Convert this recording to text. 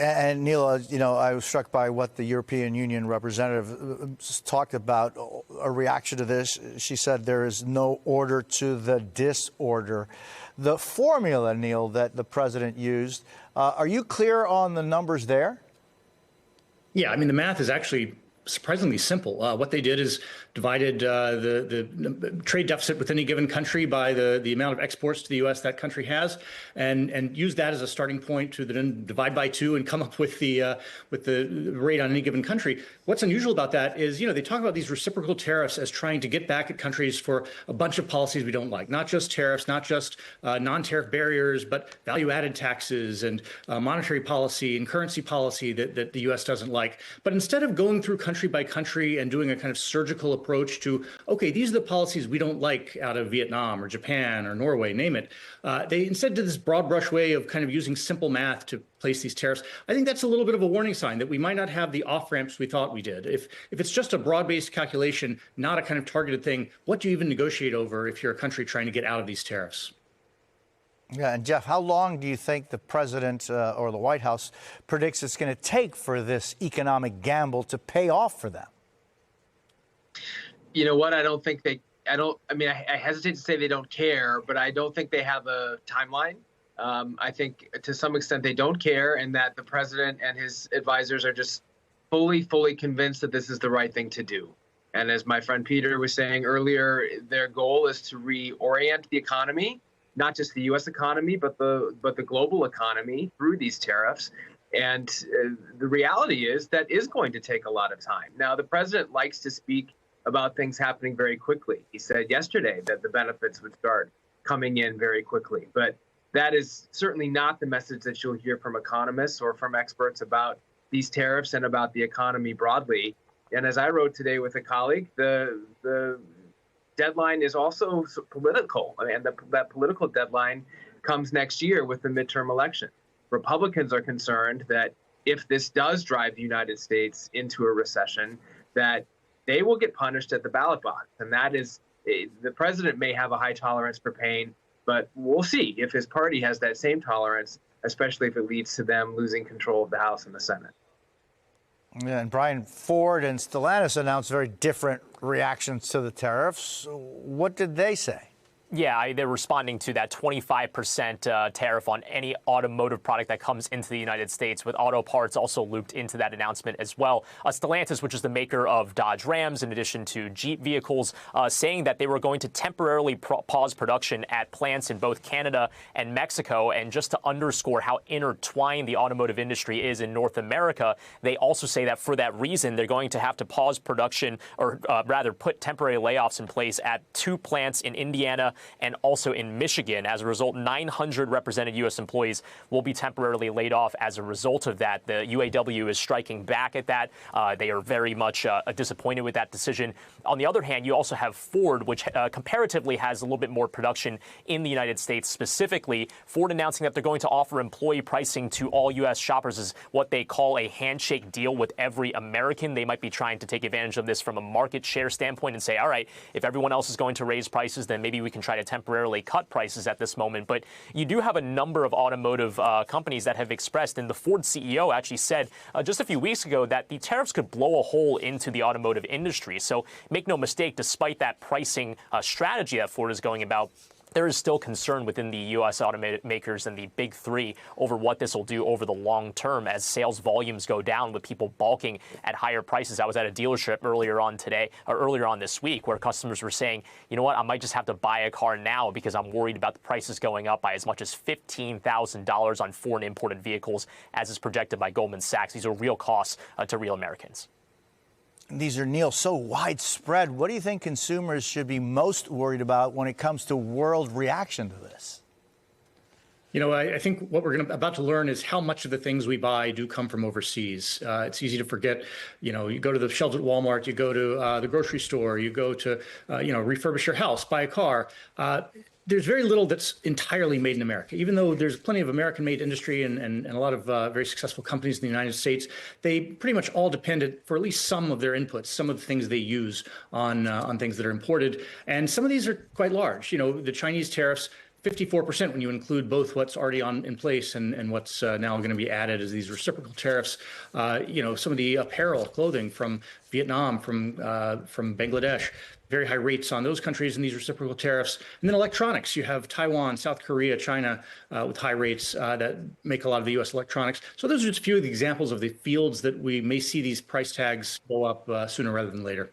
And Neil, I was struck by what the European Union representative talked about, a reaction to this. She said there is no order to the disorder. The formula, Neil, that the president used, are you clear on the numbers there? Yeah, I mean, the math is actually surprisingly simple. What they did is divided the trade deficit with any given country by the amount of exports to the U.S. that country has, and used that as a starting point to then divide by 2 and come up with the rate on any given country. What's unusual about that is, they talk about these reciprocal tariffs as trying to get back at countries for a bunch of policies we don't like, not just tariffs, not just non-tariff barriers, but value-added taxes and monetary policy and currency policy that the U.S. doesn't like. But instead of going through country by country and doing a kind of surgical approach to, okay, these are the policies we don't like out of Vietnam or Japan or Norway, name it. They instead did this broad brush way of kind of using simple math to place these tariffs. I think that's a little bit of a warning sign that we might not have the off-ramps we thought we did. If it's just a broad-based calculation, not a kind of targeted thing, what do you even negotiate over if you're a country trying to get out of these tariffs? Yeah, and Jeff, how long do you think the president or the White House predicts it's going to take for this economic gamble to pay off for them? You know what? I hesitate to say they don't care, but I don't think they have a timeline. I think to some extent they don't care, and that the president and his advisors are just fully convinced that this is the right thing to do. And as my friend Peter was saying earlier, their goal is to reorient the economy, not just the U.S. economy, but the global economy through these tariffs. And the reality is that is going to take a lot of time. Now, the president likes to speak about things happening very quickly. He said yesterday that the benefits would start coming in very quickly. But that is certainly not the message that you'll hear from economists or from experts about these tariffs and about the economy broadly. And as I wrote today with a colleague, the deadline is also political. And that political deadline comes next year with the midterm election. Republicans are concerned that if this does drive the United States into a recession, that they will get punished at the ballot box. And that is, the president may have a high tolerance for pain, but we'll see if his party has that same tolerance, especially if it leads to them losing control of the House and the Senate. Yeah, and Brian, Ford and Stellantis announced very different reactions to the tariffs. What did they say? Yeah, they're responding to that 25% tariff on any automotive product that comes into the United States, with auto parts also looped into that announcement as well. Stellantis, which is the maker of Dodge Rams in addition to Jeep vehicles, saying that they were going to temporarily pause production at plants in both Canada and Mexico. And just to underscore how intertwined the automotive industry is in North America, they also say that for that reason, they're going to have to pause production, or rather put temporary layoffs in place at 2 plants in Indiana and also in Michigan. As a result, 900 represented U.S. employees will be temporarily laid off as a result of that. The UAW is striking back at that. They are very much disappointed with that decision. On the other hand, you also have Ford, which comparatively has a little bit more production in the United States. Specifically, Ford announcing that they're going to offer employee pricing to all U.S. shoppers as what they call a handshake deal with every American. They might be trying to take advantage of this from a market share standpoint and say, all right, if everyone else is going to raise prices, then maybe we can try to temporarily cut prices at this moment. But you do have a number of automotive companies that have expressed, and the Ford CEO actually said just a few weeks ago that the tariffs could blow a hole into the automotive industry. So make no mistake, despite that pricing strategy that Ford is going about, there is still concern within the U.S. automakers and the big 3 over what this will do over the long term as sales volumes go down with people balking at higher prices. I was at a dealership earlier on this week where customers were saying, you know what, I might just have to buy a car now because I'm worried about the prices going up by as much as $15,000 on foreign imported vehicles, as is projected by Goldman Sachs. These are real costs to real Americans. These are, Neil, so widespread. What do you think consumers should be most worried about when it comes to world reaction to this? You know, I think what we're about to learn is how much of the things we buy do come from overseas. It's easy to forget. You know, you go to the shelves at Walmart, you go to the grocery store, you go to, refurbish your house, buy a car. There's very little that's entirely made in America. Even though there's plenty of American-made industry and a lot of very successful companies in the United States, they pretty much all depended for at least some of their inputs, some of the things they use on things that are imported. And some of these are quite large. You know, the Chinese tariffs, 54% when you include both what's already in place and what's now going to be added as these reciprocal tariffs. Some of the apparel, clothing from Vietnam, from Bangladesh, very high rates on those countries and these reciprocal tariffs. And then electronics, you have Taiwan, South Korea, China with high rates that make a lot of the U.S. electronics. So those are just a few of the examples of the fields that we may see these price tags go up sooner rather than later.